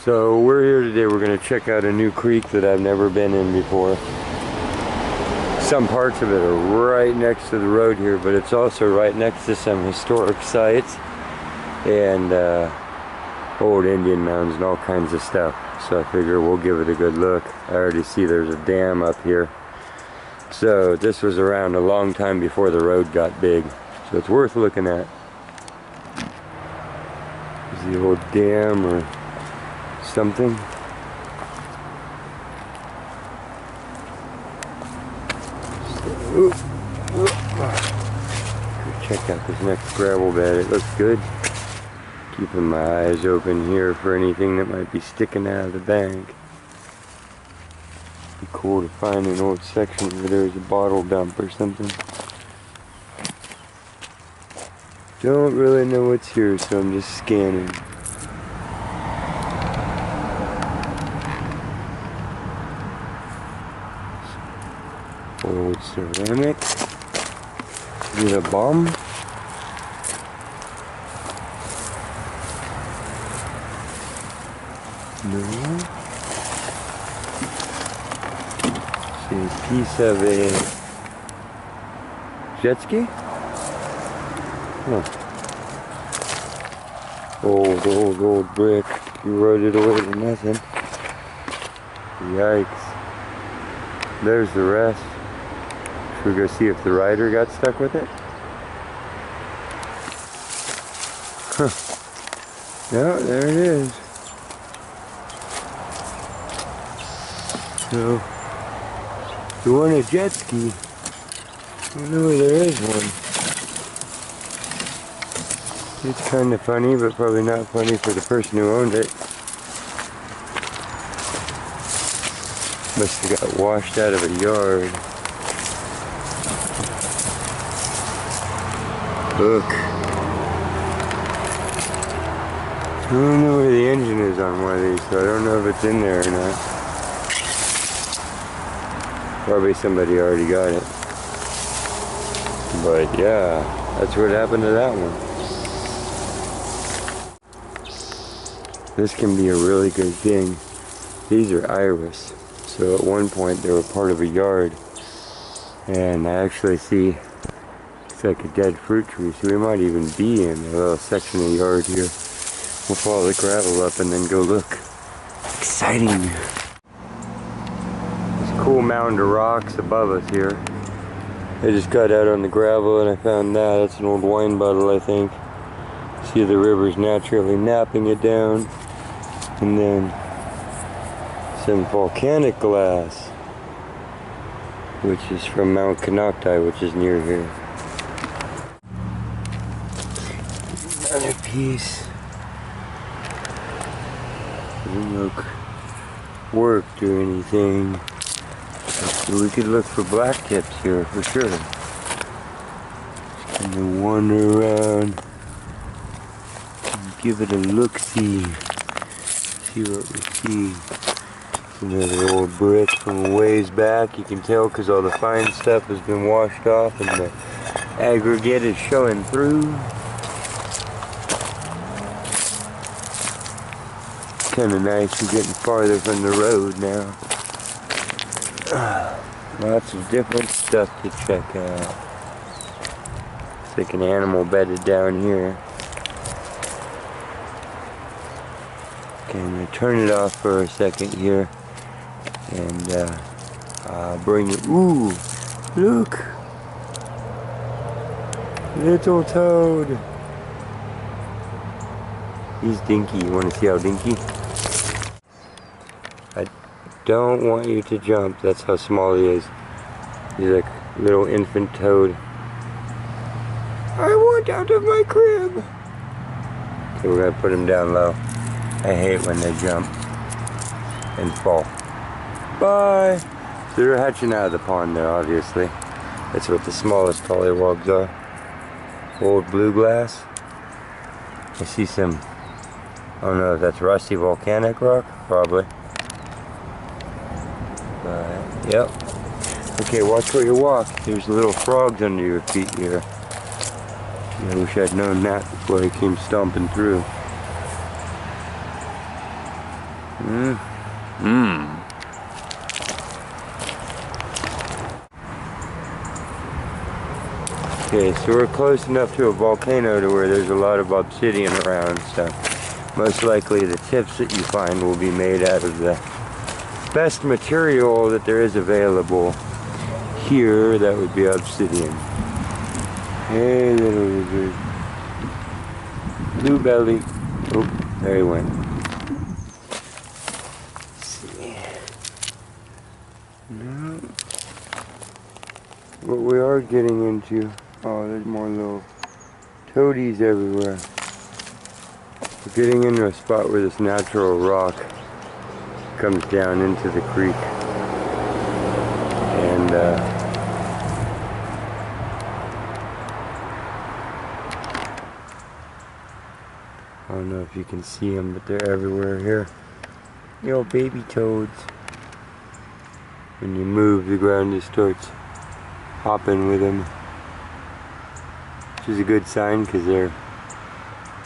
So we're here today, we're going to check out a new creek that I've never been in before. Some parts of it are right next to the road here, but it's also right next to some historic sites and old Indian mounds and all kinds of stuff. So I figure we'll give it a good look. I already see there's a dam up here. So this was around a long time before the road got big. So it's worth looking at. There's the old dam or something. Check out this next gravel bed. It looks good. Keeping my eyes open here for anything that might be sticking out of the bank. Be cool to find an old section where there's a bottle dump or something. Don't really know what's here, so I'm just scanning. Old ceramic. Is it a bomb? No. See a piece of a jet ski? Huh. Old brick. You rode it away to nothing. Yikes. There's the rest. Should we go see if the rider got stuck with it? Huh. Yeah, there it is. So, you want a jet ski? I know there is one. It's kind of funny, but probably not funny for the person who owned it. Must have got washed out of a yard. Look. I don't know where the engine is on one of these, so I don't know if it's in there or not. Probably somebody already got it. But yeah, that's what happened to that one. This can be a really good thing. These are iris. So at one point they were part of a yard. And I actually see it's like a dead fruit tree. So we might even be in a little section of yard here. We'll follow the gravel up and then go look. Exciting. Cool mound of rocks above us here. I just got out on the gravel and I found that. That's an old wine bottle, I think. See the river's naturally napping it down. And then some volcanic glass, which is from Mount Canocti, which is near here. Another piece. Doesn't look worked or anything. So we could look for black tips here for sure. Just kind of wander around and give it a look-see. See what we see. Another old brick from a ways back. You can tell because all the fine stuff has been washed off and the aggregate is showing through. Kind of nice. We're getting farther from the road now. Lots of different stuff to check out. It's like an animal bedded down here. Okay, I'm going to turn it off for a second here. And I'll bring it. Ooh! Look! Little toad! He's dinky. You want to see how dinky? I don't want you to jump. That's how small he is. He's like a little infant toad. I want out of my crib. Okay, we're gonna put him down low. I hate when they jump and fall. Bye. So they're hatching out of the pond there, obviously. That's what the smallest pollywogs are. Old blue glass. I see some. I don't know if that's rusty volcanic rock. Probably. Yep. Okay, watch where you walk. There's little frogs under your feet here. I wish I'd known that before I came stomping through. Okay, so we're close enough to a volcano to where there's a lot of obsidian around, so most likely the tips that you find will be made out of the best material that there is available here. That would be obsidian. Hey, little lizard. Blue belly. Oh, there he went. Let's see. No. What we are getting into. Oh, there's more little toadies everywhere. We're getting into a spot where this natural rock comes down into the creek. And I don't know if you can see them, but they're everywhere here. Little baby toads. When you move, the ground just starts hopping with them. Which is a good sign because they're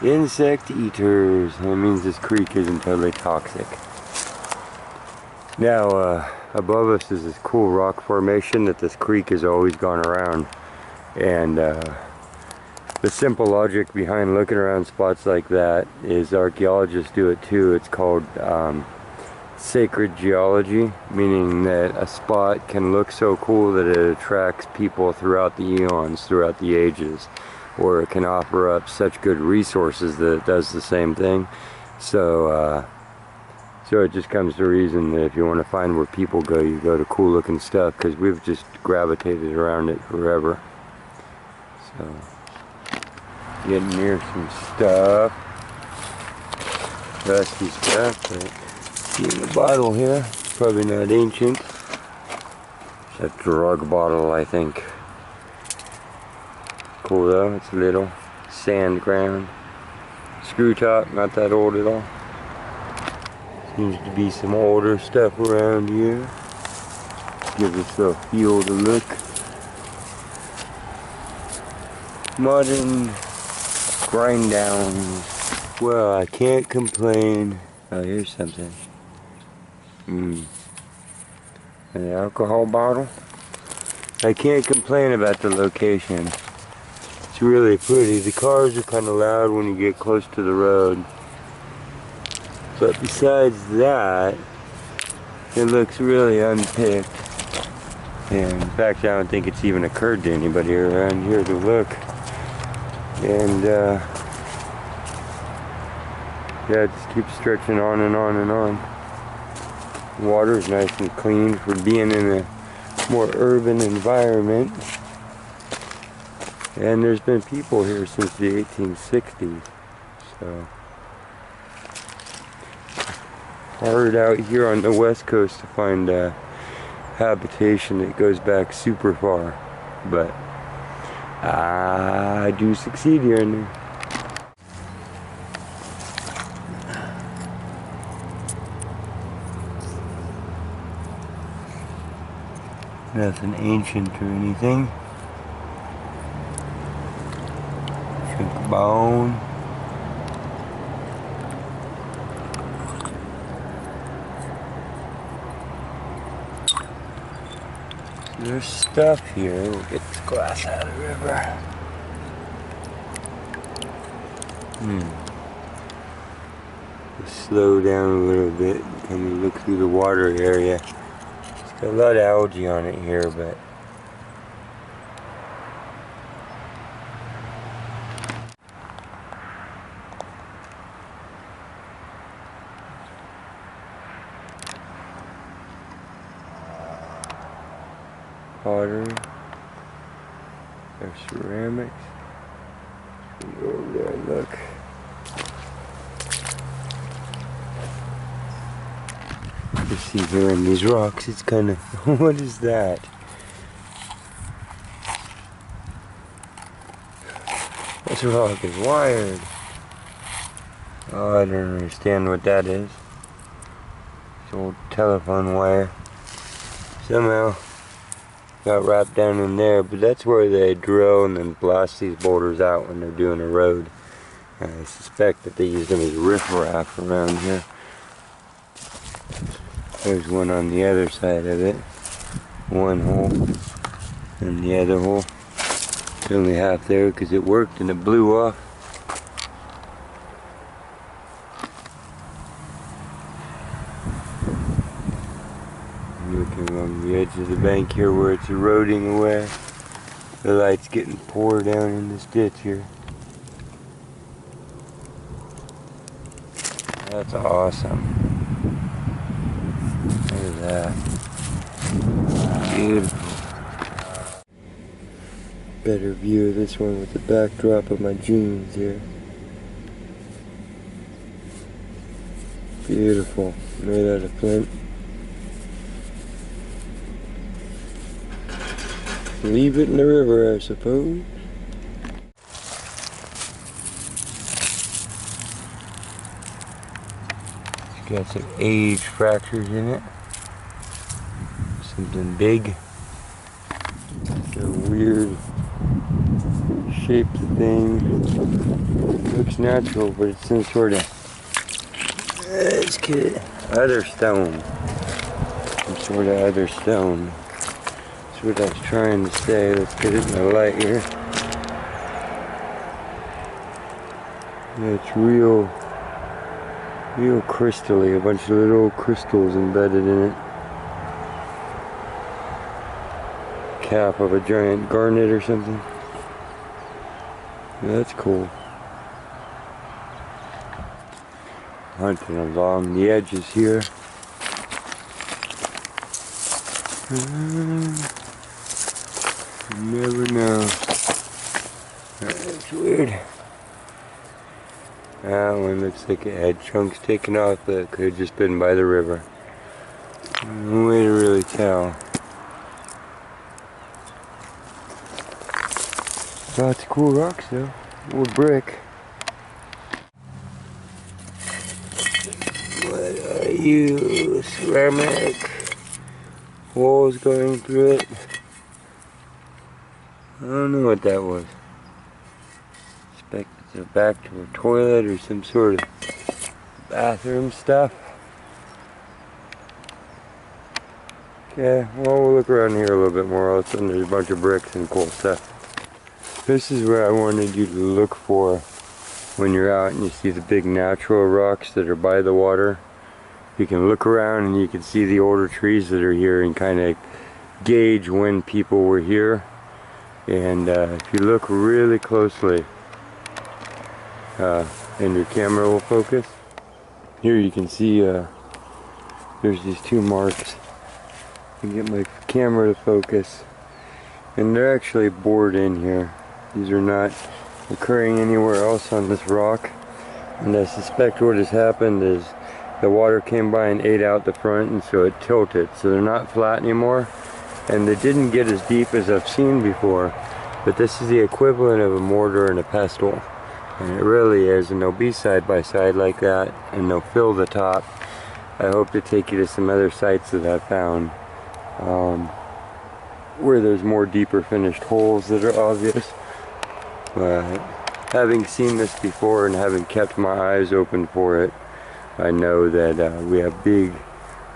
insect eaters. That means this creek isn't totally toxic. Now, above us is this cool rock formation that this creek has always gone around. And the simple logic behind looking around spots like that is archaeologists do it too. It's called sacred geology, meaning that a spot can look so cool that it attracts people throughout the eons, throughout the ages, or it can offer up such good resources that it does the same thing. So it just comes to reason that if you want to find where people go, you go to cool looking stuff, because we've just gravitated around it forever. So getting near some stuff, rusty stuff, but see in the bottle here, probably not ancient. It's a drug bottle, I think. Cool though, it's little. Sand ground. Screw top, not that old at all. Seems to be some older stuff around here. Gives us a feel to look. Modern grind downs. Well, I can't complain. Oh, here's something. An alcohol bottle. I can't complain about the location. It's really pretty. The cars are kind of loud when you get close to the road. But besides that, it looks really unpicked. And in fact, I don't think it's even occurred to anybody around here to look. And yeah, it just keeps stretching on and on and on. The water is nice and clean for being in a more urban environment. And there's been people here since the 1860s. So hard out here on the west coast to find habitation that goes back super far. But I do succeed here and there. Nothing ancient or anything. Chunk of bone. There's stuff here. We'll get this glass out of the river. We'll slow down a little bit and look through the water area. It's got a lot of algae on it here, but pottery. There's ceramics. Let's go over there and look. You see here in these rocks, it's kind of, what is that? This rock is wired. Oh, I don't understand what that is. It's old telephone wire. Somehow got wrapped down in there, but that's where they drill and then blast these boulders out when they're doing a road. I suspect that they use them as riffraff around here. There's one on the other side of it. One hole. And the other hole. It's only half there because it worked and it blew off. Looking along the edge of the bank here where it's eroding away. The light's getting poured down in this ditch here. That's awesome. Look at that. Beautiful. Better view of this one with the backdrop of my jeans here. Beautiful. Made out of flint. Leave it in the river, I suppose. It's got some age fractures in it. Something big. A weird shaped thing. Looks natural, but it's some sort of other stone. Some sort of other stone. That's what I was trying to say. Let's get it in the light here. It's real crystally. A bunch of little crystals embedded in it. Cap of a giant garnet or something. Yeah, that's cool. Hunting along the edges here. You never know. That's weird. That one looks like it had chunks taken off, but it could have just been by the river. No way to really tell. Lots of cool rocks though. Old brick. What are you? Ceramic. Holes going through it. I don't know what that was. Expect it's back to a toilet or some sort of bathroom stuff. Okay, well we'll look around here a little bit more. All of a sudden there's a bunch of bricks and cool stuff. This is where I wanted you to look for when you're out and you see the big natural rocks that are by the water. You can look around and you can see the older trees that are here and kind of gauge when people were here. And if you look really closely, and your camera will focus, here you can see there's these two marks. I can get my camera to focus, and they're actually bored in here. These are not occurring anywhere else on this rock, and I suspect what has happened is the water came by and ate out the front, and so it tilted, so they're not flat anymore, and they didn't get as deep as I've seen before, but this is the equivalent of a mortar and a pestle, and it really is, and they'll be side by side like that, and they'll fill the top. I hope to take you to some other sites that I found where there's more deeper finished holes that are obvious. But having seen this before and having kept my eyes open for it, I know that we have big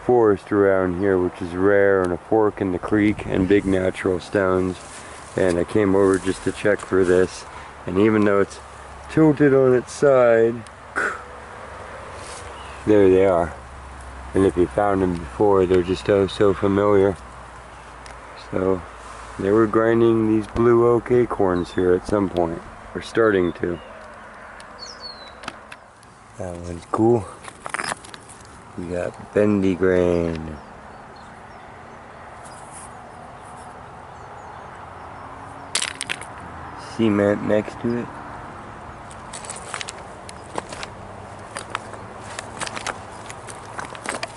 forest around here, which is rare, and a fork in the creek and big natural stones. And I came over just to check for this, and even though it's tilted on its side, there they are. And if you found them before, they're just oh so familiar. So they were grinding these blue oak acorns here at some point, or starting to. That one's cool. We got bendy grain. Cement next to it.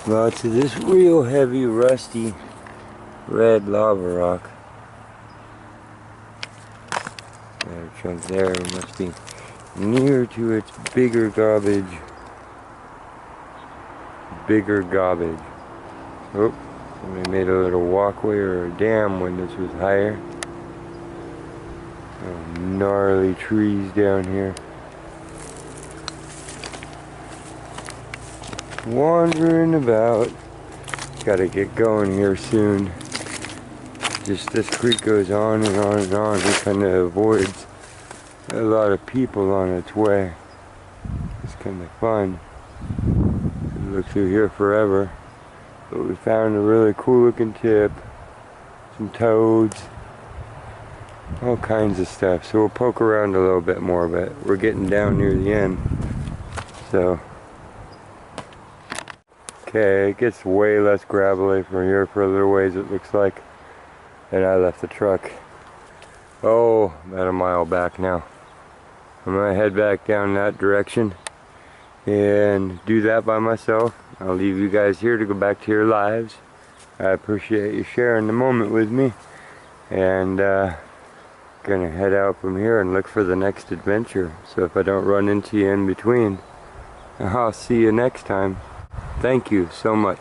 Lots of this real heavy, rusty, red lava rock. Got a chunk there, it must be near to its bigger garbage. Oh, somebody made a little walkway or a dam when this was higher. Oh, gnarly trees down here. Wandering about. Gotta get going here soon. Just this creek goes on and on and on. It kind of avoids a lot of people on its way. It's kind of fun. Could look through here forever. But we found a really cool looking tip. Some toads. All kinds of stuff. So we'll poke around a little bit more, but we're getting down near the end. So, okay, it gets way less gravelly from here for a little ways, it looks like. And I left the truck, oh, about a mile back now. I'm gonna head back down that direction and do that by myself. I'll leave you guys here to go back to your lives. I appreciate you sharing the moment with me. And gonna head out from here and look for the next adventure. So if I don't run into you in between, I'll see you next time. Thank you so much.